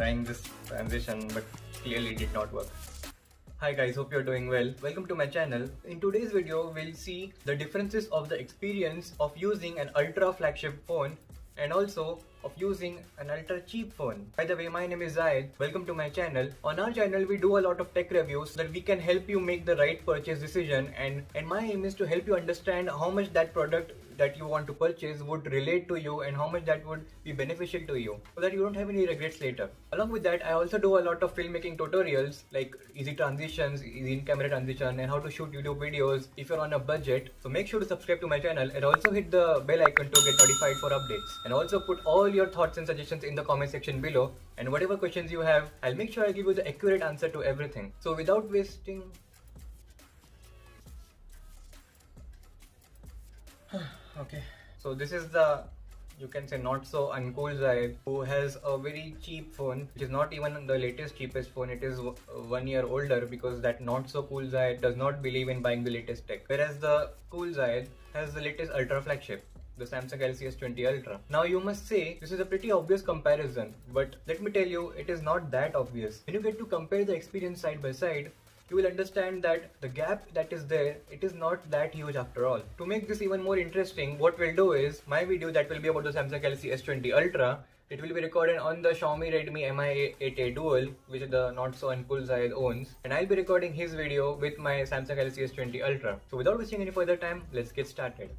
trying this transition, but clearly it did not work. Hi guys, hope you're doing well. Welcome to my channel. In today's video, we'll see the differences of the experience of using an ultra flagship phone and also of using an ultra cheap phone. By the way, my name is Zayed. Welcome to my channel. On our channel, we do a lot of tech reviews so that we can help you make the right purchase decision, and my aim is to help you understand how much that product that you want to purchase would relate to you and how much that would be beneficial to you so that you don't have any regrets later. Along with that, I also do a lot of filmmaking tutorials like easy transitions, easy in-camera transition, and how to shoot YouTube videos if you're on a budget. So make sure to subscribe to my channel and also hit the bell icon to get notified for updates. And also put all your thoughts and suggestions in the comment section below, and whatever questions you have, I'll make sure I give you the accurate answer to everything. So without wasting okay, so this is the, you can say, not so uncool Zayed, who has a very cheap phone, which is not even the latest cheapest phone. It is 1 year older, because that not so cool Zayed does not believe in buying the latest tech, whereas the cool Zayed has the latest ultra flagship, the Samsung Galaxy S20 Ultra. Now you must say this is a pretty obvious comparison, but let me tell you, it is not that obvious. When you get to compare the experience side by side, you will understand that the gap that is there, it is not that huge after all. To make this even more interesting, what we'll do is, my video that will be about the Samsung Galaxy S20 Ultra, it will be recorded on the Xiaomi Redmi Mi8A Dual, which the not so uncool Zayed owns, and I'll be recording his video with my Samsung Galaxy S20 Ultra. So without wasting any further time, let's get started.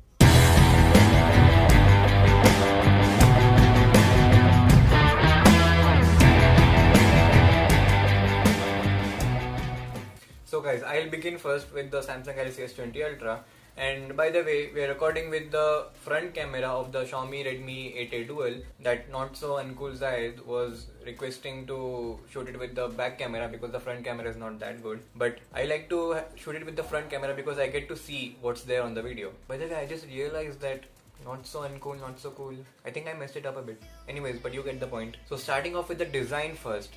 So guys, I'll begin first with the Samsung Galaxy S20 Ultra, and by the way, we are recording with the front camera of the Xiaomi Redmi 8A Dual. That not so uncool Zayed was requesting to shoot it with the back camera because the front camera is not that good, but I like to shoot it with the front camera because I get to see what's there on the video. By the way, I just realized that not so uncool, not so cool, I think I messed it up a bit. Anyways, but you get the point. So starting off with the design first.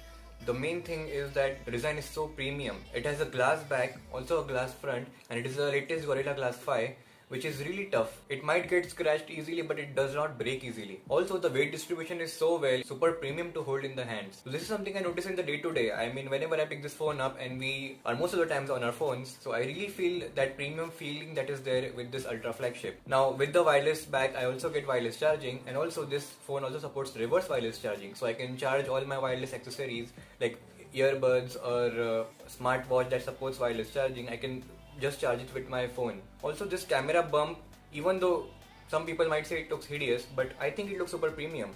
The main thing is that the design is so premium. It has a glass back, also a glass front, and it is the latest Gorilla Glass 5, which is really tough. It might get scratched easily, but it does not break easily. Also, the weight distribution is so well, super premium to hold in the hands. So this is something I notice in the day-to-day. I mean, whenever I pick this phone up, and we are most of the times on our phones, so I really feel that premium feeling that is there with this ultra flagship. Now, with the wireless back, I also get wireless charging, and also this phone also supports reverse wireless charging, so I can charge all my wireless accessories like earbuds or smartwatch that supports wireless charging. I can just charge it with my phone. Also, this camera bump, even though some people might say it looks hideous, but I think it looks super premium,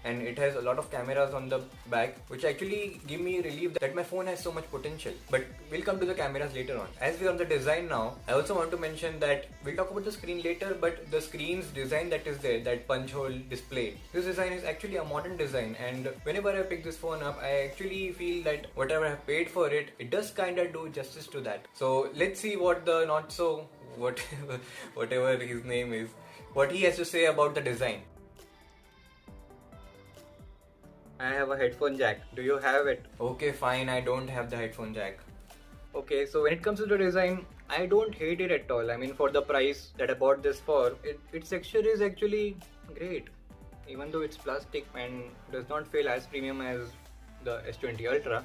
and it has a lot of cameras on the back, which actually give me relief that my phone has so much potential. But we'll come to the cameras later on. As we're on the design now, I also want to mention that we'll talk about the screen later, but the screen's design that is there, that punch hole display, this design is actually a modern design, and whenever I pick this phone up, I actually feel that whatever I have paid for it, it does kinda do justice to that. So let's see what the not so whatever his name is, what he has to say about the design. I have a headphone jack. Do you have it? Okay, fine, I don't have the headphone jack. Okay, so when it comes to the design, I don't hate it at all. I mean, for the price that I bought this for, its texture is actually great. Even though it's plastic and does not feel as premium as the S20 Ultra,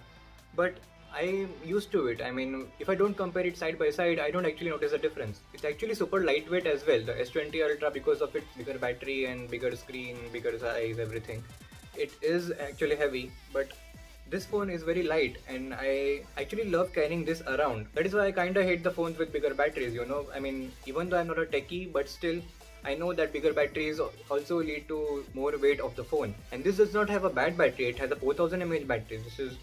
but I'm used to it. I mean, if I don't compare it side by side, I don't actually notice a difference. It's actually super lightweight as well, the S20 Ultra, because of its bigger battery and bigger screen, bigger size, everything. It is actually heavy, but this phone is very light, and I actually love carrying this around. That is why I kinda hate the phones with bigger batteries, you know. I mean, even though I'm not a techie, but still, I know that bigger batteries also lead to more weight of the phone. And this does not have a bad battery, it has a 4000 mAh battery. This is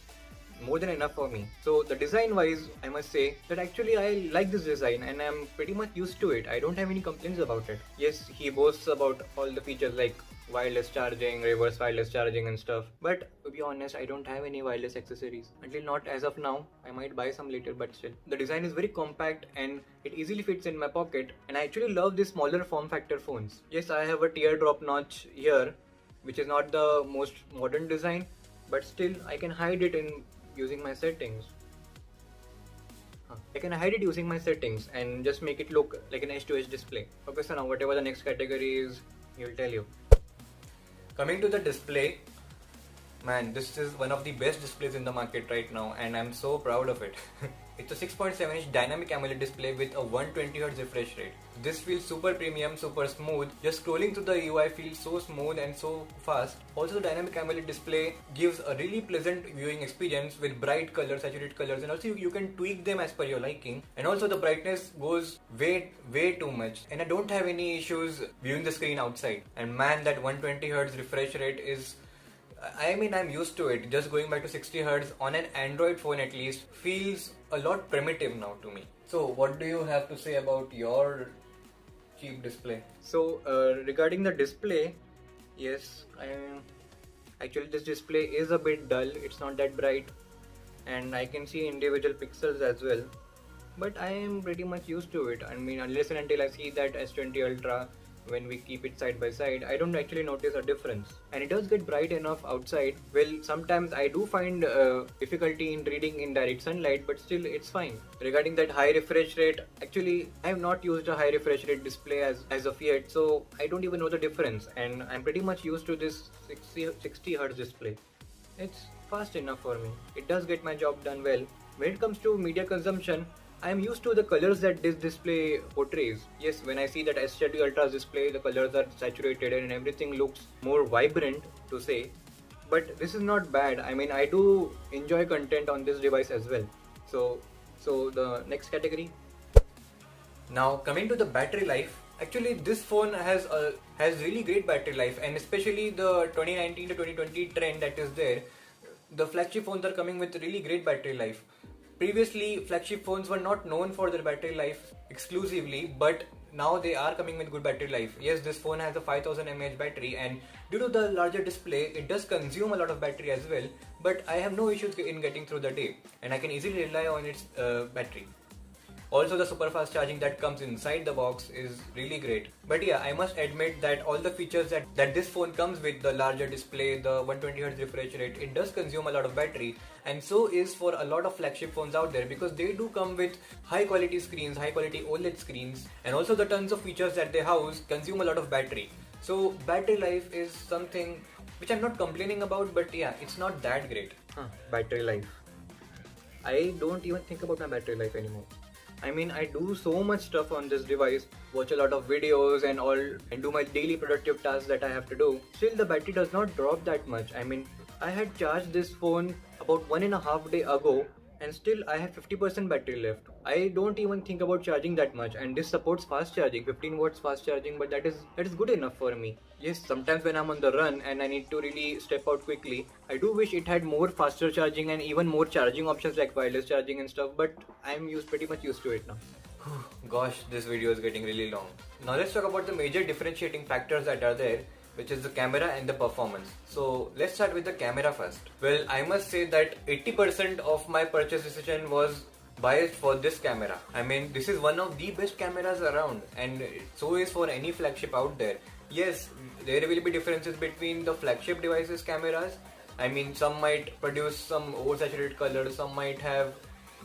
more than enough for me. So the design wise, I must say that actually I like this design and I'm pretty much used to it. I don't have any complaints about it. Yes, he boasts about all the features like wireless charging, reverse wireless charging and stuff, but to be honest, I don't have any wireless accessories, until not as of now. I might buy some later, but still. The design is very compact and it easily fits in my pocket, and I actually love these smaller form factor phones. Yes, I have a teardrop notch here, which is not the most modern design, but still I can hide it in using my settings. I can hide it using my settings and just make it look like an edge-to-edge display. Okay, so now whatever the next category is, he'll tell you. Coming to the display, Man, this is one of the best displays in the market right now, and I'm so proud of it. It's a 6.7-inch dynamic AMOLED display with a 120Hz refresh rate. This feels super premium, super smooth. Just scrolling through the UI feels so smooth and so fast. Also, the dynamic AMOLED display gives a really pleasant viewing experience with bright colors, saturated colors, and also you can tweak them as per your liking. And also the brightness goes way too much. And I don't have any issues viewing the screen outside. And man, that 120Hz refresh rate is, I mean, I'm used to it. Just going back to 60 Hz on an Android phone at least feels a lot primitive now to me. So, what do you have to say about your cheap display? So, regarding the display, yes, actually this display is a bit dull. It's not that bright, and I can see individual pixels as well. But I am pretty much used to it. I mean, unless and until I see that S20 Ultra when we keep it side by side, I don't actually notice a difference. And it does get bright enough outside. Well, sometimes I do find difficulty in reading in direct sunlight, but still it's fine. Regarding that high refresh rate, actually I have not used a high refresh rate display as of yet, so I don't even know the difference, and I'm pretty much used to this 60 Hz display. It's fast enough for me. It does get my job done well. When it comes to media consumption, I am used to the colors that this display portrays. Yes, when I see that S20 Ultra's display, the colors are saturated and everything looks more vibrant, to say. But this is not bad. I mean, I do enjoy content on this device as well. So the next category. Now coming to the battery life, actually this phone has really great battery life, and especially the 2019 to 2020 trend that is there. The flagship phones are coming with really great battery life. Previously, flagship phones were not known for their battery life exclusively, but now they are coming with good battery life. Yes, this phone has a 5000 mAh battery, and due to the larger display, it does consume a lot of battery as well, but I have no issues in getting through the day, and I can easily rely on its battery. Also, the super fast charging that comes inside the box is really great. But yeah, I must admit that all the features that this phone comes with, the larger display, the 120Hz refresh rate, it does consume a lot of battery, and so is for a lot of flagship phones out there, because they do come with high quality screens, high quality OLED screens, and also the tons of features that they house consume a lot of battery. So battery life is something which I'm not complaining about, but yeah, it's not that great. Battery life. I don't even think about my battery life anymore. I mean, I do so much stuff on this device, watch a lot of videos and all, and do my daily productive tasks that I have to do. Still, the battery does not drop that much. I mean, I had charged this phone about 1.5 days ago, and still I have 50% battery left. I don't even think about charging that much, and this supports fast charging, 15 watts fast charging, but that is good enough for me. Yes, sometimes when I'm on the run and I need to really step out quickly, I do wish it had more faster charging and even more charging options like wireless charging and stuff, but I'm pretty much used to it now. Gosh, this video is getting really long. Now let's talk about the major differentiating factors that are there, which is the camera and the performance. So let's start with the camera first. Well, I must say that 80% of my purchase decision was biased for this camera. I mean, this is one of the best cameras around, and so is for any flagship out there. Yes, there will be differences between the flagship devices cameras. I mean, some might produce some oversaturated colors, some might have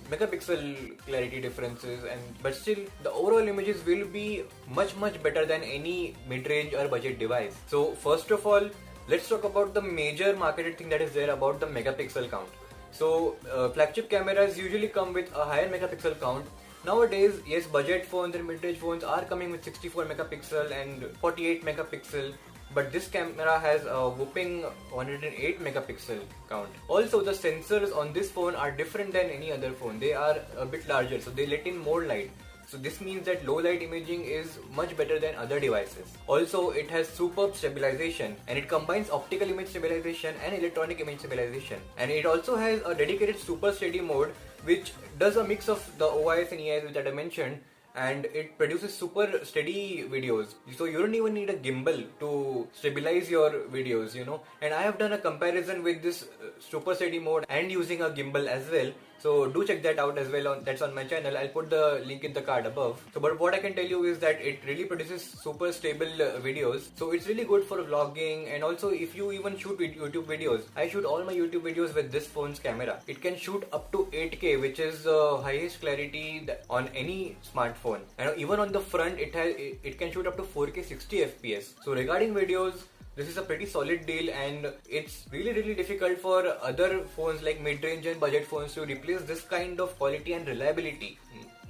megapixel clarity differences, but still the overall images will be much better than any mid-range or budget device. So first of all, let's talk about the major marketed thing that is there about the megapixel count. So flagship cameras usually come with a higher megapixel count. Nowadays, yes, budget phones and mid-range phones are coming with 64 megapixel and 48 megapixel, but this camera has a whopping 108 megapixel count. Also, the sensors on this phone are different than any other phone. They are a bit larger, so they let in more light. So this means that low light imaging is much better than other devices. Also, it has superb stabilization, and it combines optical image stabilization and electronic image stabilization. And it also has a dedicated super steady mode, which does a mix of the OIS and EIS that I mentioned, and it produces super steady videos. So you don't even need a gimbal to stabilize your videos, you know. And I have done a comparison with this super steady mode and using a gimbal as well. So do check that out as well. That's on my channel. I'll put the link in the card above. So, but what I can tell you is that it really produces super stable videos. So it's really good for vlogging, and also if you even shoot YouTube videos. I shoot all my YouTube videos with this phone's camera. It can shoot up to 8K, which is the highest clarity on any smartphone. And even on the front, it can shoot up to 4K 60 FPS. So regarding videos, this is a pretty solid deal, and it's really difficult for other phones like mid-range and budget phones to replace this kind of quality and reliability.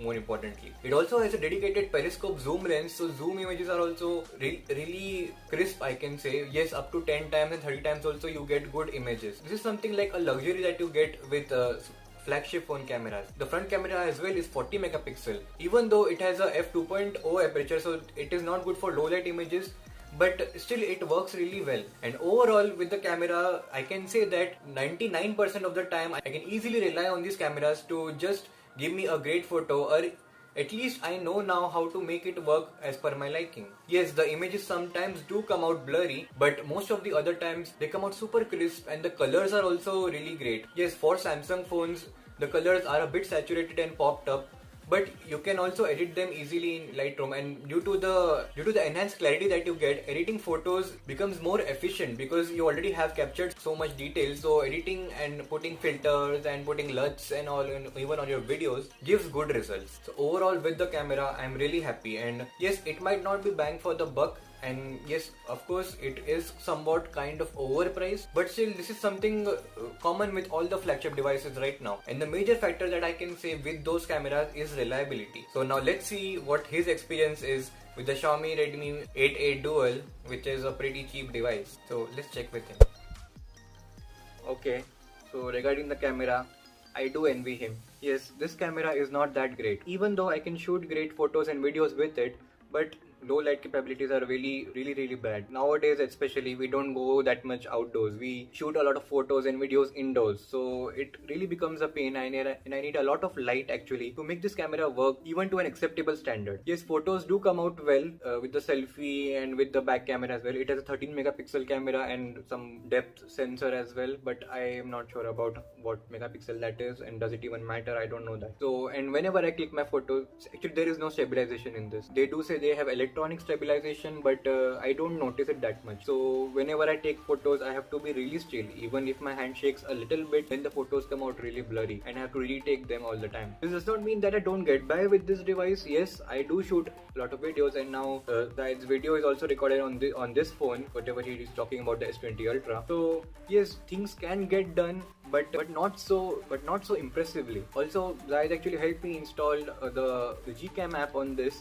More importantly, it also has a dedicated periscope zoom lens, so zoom images are also really crisp, I can say. Yes, up to 10 times and 30 times also you get good images. This is something like a luxury that you get with flagship phone cameras. The front camera as well is 40 megapixel, even though it has a f2.0 aperture, so it is not good for low light images, but still it works really well. And overall with the camera, I can say that 99% of the time I can easily rely on these cameras to just give me a great photo, or at least I know now how to make it work as per my liking. Yes, the images sometimes do come out blurry, but most of the other times they come out super crisp, and the colors are also really great. Yes, for Samsung phones the colors are a bit saturated and popped up, but you can also edit them easily in Lightroom, and due to the enhanced clarity that you get, editing photos becomes more efficient because you already have captured so much detail. So editing and putting filters and putting LUTs and all, and even on your videos, gives good results. So overall with the camera I'm really happy, and yes, it might not be bang for the buck, and yes, of course it is somewhat kind of overpriced, but still this is something common with all the flagship devices right now. And the major factor that I can say with those cameras is reliability. So now let's see what his experience is with the Xiaomi Redmi 8A Dual, which is a pretty cheap device. So let's check with him. Okay, so regarding the camera, I do envy him. Yes, this camera is not that great, even though I can shoot great photos and videos with it, but low light capabilities are really bad. Nowadays especially, we don't go that much outdoors. We shoot a lot of photos and videos indoors, so it really becomes a pain, and I need a lot of light actually to make this camera work even to an acceptable standard. Yes, photos do come out well with the selfie and with the back camera as well. It has a 13 megapixel camera and some depth sensor as well, but I am not sure about what megapixel that is, and does it even matter? I don't know that. So, and whenever I click my photos, actually there is no stabilization in this. They do say they have electronic stabilization, but I don't notice it that much. So whenever I take photos, I have to be really still. Even if my hand shakes a little bit, then the photos come out really blurry, and I have to retake them all the time. This does not mean that I don't get by with this device. Yes, I do shoot a lot of videos, and now this video is also recorded on this phone, whatever he is talking about, the S20 Ultra. So yes, things can get done, but not so impressively. Also, Zahid actually helped me install the Gcam app on this,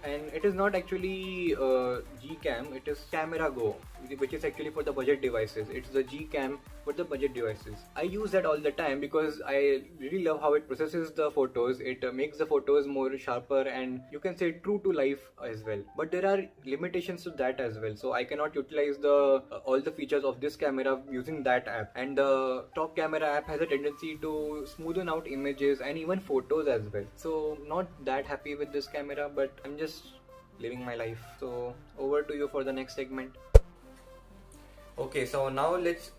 and it is not actually Gcam, it is Camera Go, which is actually for the budget devices. It's the Gcam for the budget devices. I use that all the time because I really love how it processes the photos. It makes the photos more sharper, and you can say true to life as well. But there are limitations to that as well, so I cannot utilize the all the features of this camera using that app. And the top camera app has a tendency to smoothen out images and even photos as well. So not that happy with this camera, but I'm just living my life. So over to you for the next segment. Okay, so now let's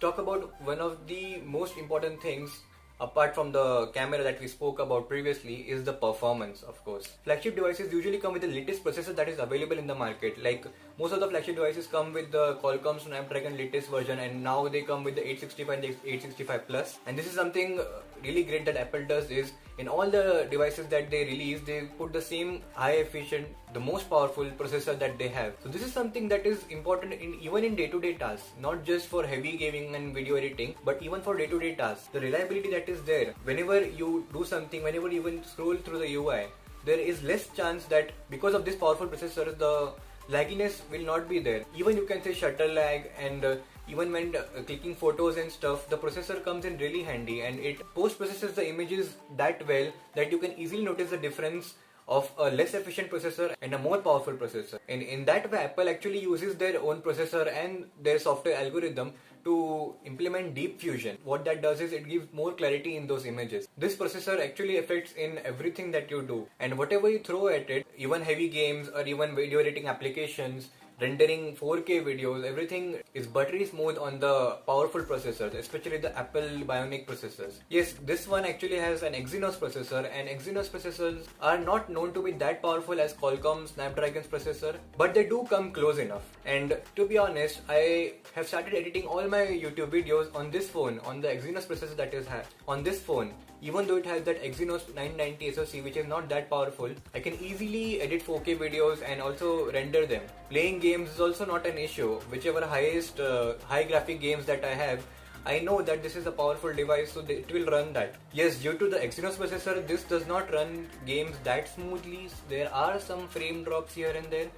talk about one of the most important things apart from the camera that we spoke about previously, is the performance, of course. Flagship devices usually come with the latest processor that is available in the market. Like most of the flagship devices come with the Qualcomm Snapdragon latest version, and now they come with the 865 and the 865 Plus. And this is something really great that Apple does, is in all the devices that they release, they put the same high efficient, the most powerful processor that they have. So this is something that is important even in day-to-day tasks, not just for heavy gaming and video editing, but even for day-to-day tasks. The reliability that is there, whenever you do something, whenever you even scroll through the UI, there is less chance that because of this powerful processor, the lagginess will not be there. Even you can say shutter lag, and even when clicking photos and stuff, the processor comes in really handy, and it post-processes the images that well that you can easily notice the difference of a less efficient processor and a more powerful processor. And in that way, Apple actually uses their own processor and their software algorithm to implement deep fusion. What that does is it gives more clarity in those images. This processor actually affects in everything that you do, and whatever you throw at it, even heavy games or even video editing applications, rendering 4K videos, everything is buttery smooth on the powerful processors, especially the Apple Bionic processors. Yes, this one actually has an Exynos processor, and Exynos processors are not known to be that powerful as Qualcomm Snapdragon's processor, but they do come close enough. And to be honest, I have started editing all my YouTube videos on this phone, on the Exynos processor that is on this phone. Even though it has that Exynos 990 SoC, which is not that powerful, I can easily edit 4K videos and also render them. Playing games is also not an issue. Whichever highest high graphic games that I have, I know that this is a powerful device, so it will run that. Yes, due to the Exynos processor, this does not run games that smoothly. There are some frame drops here and there,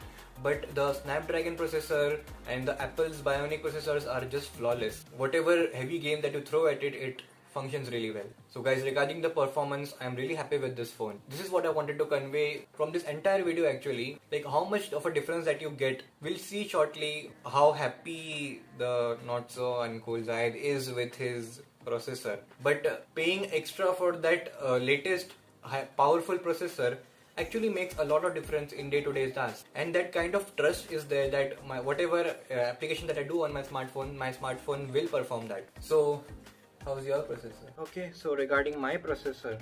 but the Snapdragon processor and the Apple's Bionic processors are just flawless. Whatever heavy game that you throw at it, it functions really well. So guys, regarding the performance, I'm really happy with this phone. This is what I wanted to convey from this entire video actually, like how much of a difference that you get. We'll see shortly how happy the not so uncool Zahid is with his processor. But paying extra for that latest powerful processor actually makes a lot of difference in day-to-day tasks, and that kind of trust is there that my whatever application that I do on my smartphone will perform that. So how's your processor? Okay, so regarding my processor,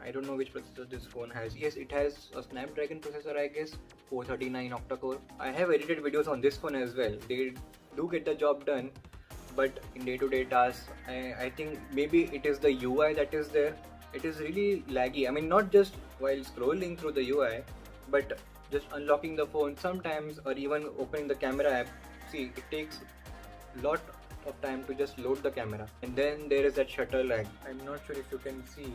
I don't know which processor this phone has. Yes, it has a Snapdragon processor, I guess, 439 octa-core. I have edited videos on this phone as well. They do get the job done, but in day-to-day tasks, I think maybe it is the UI that is there. It is really laggy. I mean, not just while scrolling through the UI, but just unlocking the phone sometimes, or even opening the camera app. See, it takes a lot of time to just load the camera, and then there is that shutter lag. I'm not sure if you can see.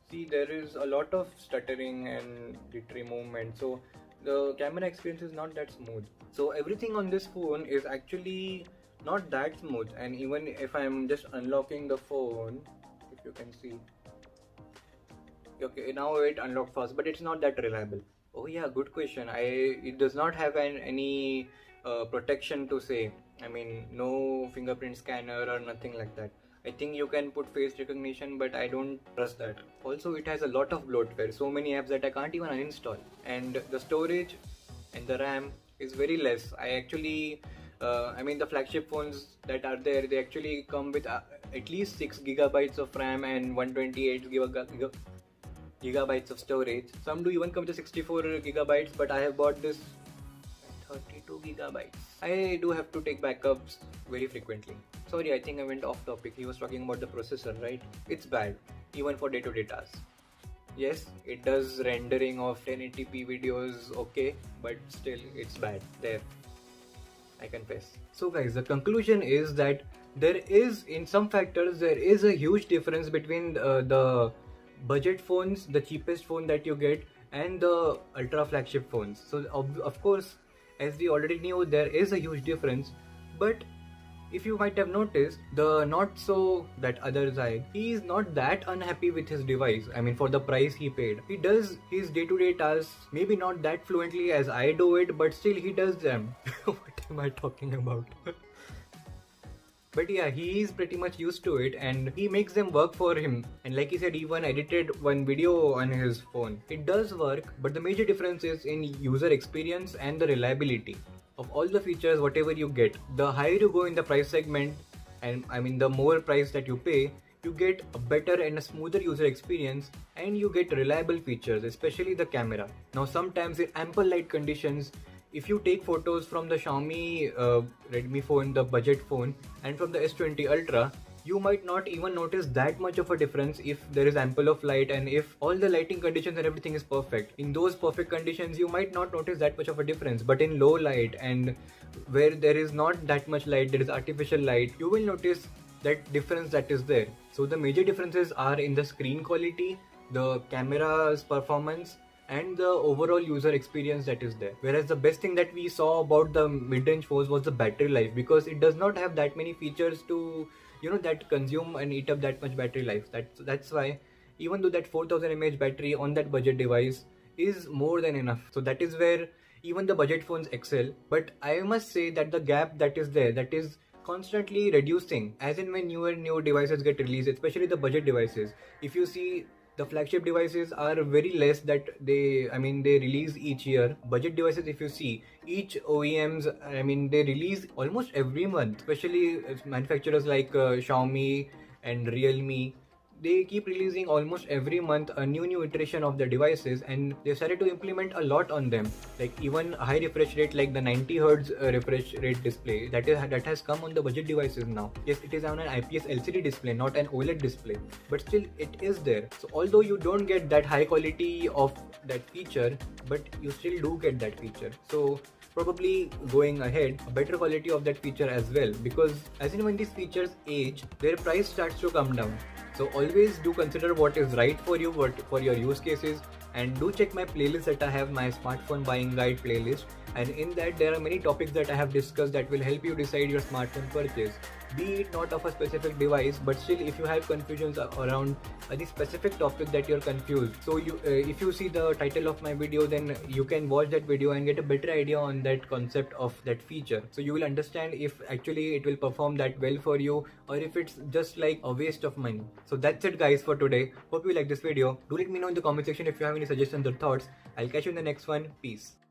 See, there is a lot of stuttering and jittery movement, so the camera experience is not that smooth. So everything on this phone is actually not that smooth, and even if I'm just unlocking the phone, if you can see, okay, now it unlocked fast, but it's not that reliable. Oh yeah, good question. It does not have any protection to say. I mean, no fingerprint scanner or nothing like that. I think you can put face recognition, but I don't trust that. Also, it has a lot of bloatware, so many apps that I can't even uninstall. And the storage and the RAM is very less. I actually, I mean, the flagship phones that are there, they actually come with at least 6 gigabytes of RAM and 128 gigabytes of storage. Some do even come to 64 gigabytes, but I have bought this 32 gigabytes. I do have to take backups very frequently. Sorry, I think I went off topic. He was talking about the processor, right? It's bad, even for day-to-day tasks. Yes, it does rendering of 1080p videos, okay, but still it's bad. There, I confess. So guys, the conclusion is that there is, in some factors, there is a huge difference between the budget phones, the cheapest phone that you get, and the ultra flagship phones. So of course, as we already knew, there is a huge difference, but if you might have noticed, the not so that other side, he is not that unhappy with his device. I mean, for the price he paid. He does his day-to-day tasks, maybe not that fluently as I do it, but still he does them. What am I talking about? But yeah, he is pretty much used to it and he makes them work for him. And like he said, even edited one video on his phone. It does work, but the major difference is in user experience and the reliability. Of all the features, whatever you get, the higher you go in the price segment, and I mean the more price that you pay, you get a better and a smoother user experience, and you get reliable features, especially the camera. Now sometimes in ample light conditions, if you take photos from the Xiaomi Redmi phone, the budget phone, and from the S20 Ultra, you might not even notice that much of a difference if there is ample of light and if all the lighting conditions and everything is perfect. In those perfect conditions, you might not notice that much of a difference, but in low light and where there is not that much light, there is artificial light, you will notice that difference that is there. So the major differences are in the screen quality, the camera's performance, and the overall user experience that is there. Whereas the best thing that we saw about the mid-range phones was the battery life, because it does not have that many features to, you know, that consume and eat up that much battery life. That's why even though that 4000 mAh battery on that budget device is more than enough. So that is where even the budget phones excel. But I must say that the gap that is there, that is constantly reducing as in when new devices get released, especially the budget devices. If you see, the flagship devices are very less that they release each year. Budget devices, if you see, each OEMs, they release almost every month, especially manufacturers like Xiaomi and Realme. they keep releasing almost every month a new iteration of the devices, and they started to implement a lot on them, like even a high refresh rate like the 90 hertz refresh rate display that has come on the budget devices now. Yes, it is on an IPS LCD display, not an OLED display, but still it is there. So although you don't get that high quality of that feature, but you still do get that feature. So probably going ahead, a better quality of that feature as well, because as in when these features age, their price starts to come down. So always do consider what is right for you, what for your use cases, and do check my playlist that I have, my smartphone buying guide playlist, and in that there are many topics that I have discussed that will help you decide your smartphone purchase. Be it not of a specific device, but still if you have confusions around the specific topic that you're confused, so you if you see the title of my video, then you can watch that video and get a better idea on that concept of that feature. So you will understand if actually it will perform that well for you, or if it's just like a waste of money. So that's it guys for today. Hope you like this video. Do let me know in the comment section if you have any suggestions or thoughts. I'll catch you in the next one. Peace.